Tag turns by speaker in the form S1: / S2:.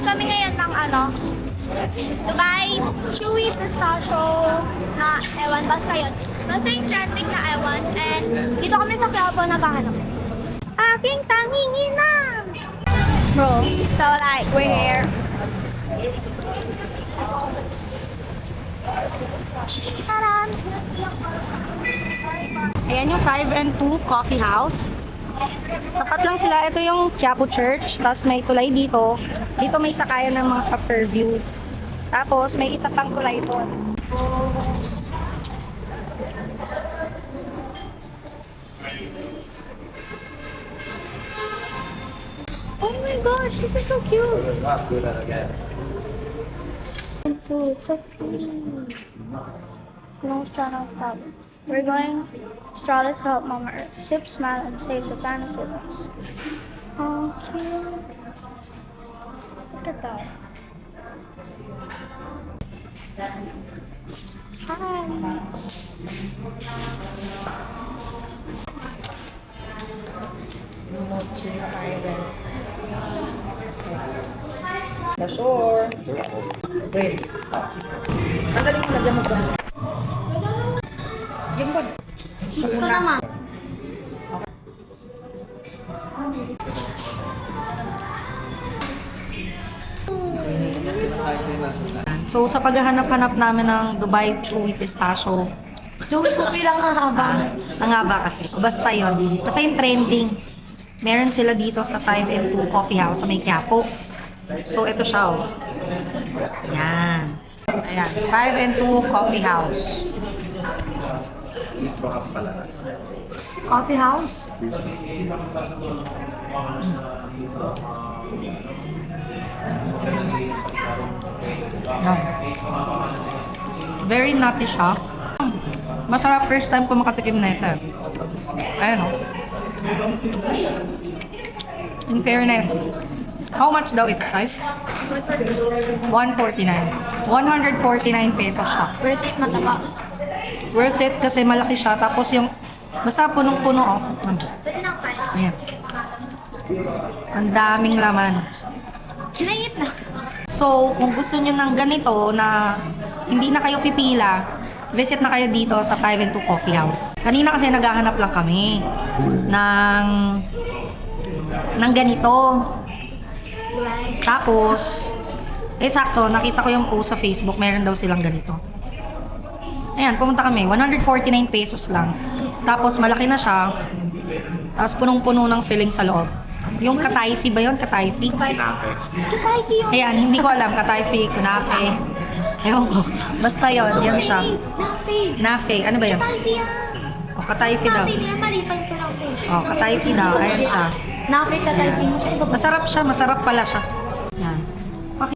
S1: kami ngayon ng Dubai Chewy Pistachio na ewan, basta yun. Basta yung trending na ewan. And dito kami sa Quiapo naghahanap. Aking tanginginang! Bro, so like, we're here. Charan!
S2: Ayan yung 5 and 2 Coffee House. Tapat lang sila. Ito yung Quiapo Church. Tapos may tulay dito. Dito may sakayan ng mga upper view. Tapos may isa pang tulay doon.
S1: Oh my gosh, this is so cute! No straw, no problem. We're going strawless to help Mama Earth. Sip, smile, and save the planet with us. Oh, cute. Look at that. Hi.
S2: Mochi na tayo, guys. The shore. Wait. Ang galing mo lagyan mo ba? Yung ba?
S1: Gusto naman.
S2: So, sa paghahanap-hanap namin ng Dubai Chewy Pistachio,
S1: Joey, cookie lang kahaba.
S2: ang haba kasi. Basta yun. Basta yung trending. Meron sila dito sa 5 and 2 Coffee House sa may Quiapo. So, ito siya, oh. Yan. Ayan. 5 and 2 Coffee House.
S1: Coffee house?
S2: Yan. Very nutty siya. Masarap first time ko makatikim na ito. Ayan, oh. In fairness, how much daw ito, guys? 149. 149 pesos siya.
S1: Worth it, mataba.
S2: Worth it kasi malaki siya. Tapos yung, basta punong-puno, oh.
S1: Pwede na kain.
S2: Ayan. Ang daming laman.
S1: Kinait na.
S2: So, kung gusto niyo ng ganito na hindi na kayo pipila, visit na kayo dito sa 5 and 2 Coffee House. Kanina kasi naghahanap lang kami ng ganito. Tapos, sakto, nakita ko yung post sa Facebook, meron daw silang ganito. Ayan, pumunta kami. 149 pesos lang. Tapos, malaki na siya. Tapos, punong-puno ng filling sa loob. Yung katayfi ba yun? Katayfi?
S1: Katayfi yun.
S2: Ayan, hindi ko alam. Katayfi, kunafe. Ewan ko. Basta yun, yan siya.
S1: Nafe.
S2: Nafe, ano ba yun?
S1: Katayfi yan.
S2: O, katayfi daw.
S1: Nafe, minamalipan ko lang fish.
S2: O, katayfi daw. Ayan siya.
S1: Nafe, katayfi mo.
S2: Masarap siya, masarap pala siya. Yan.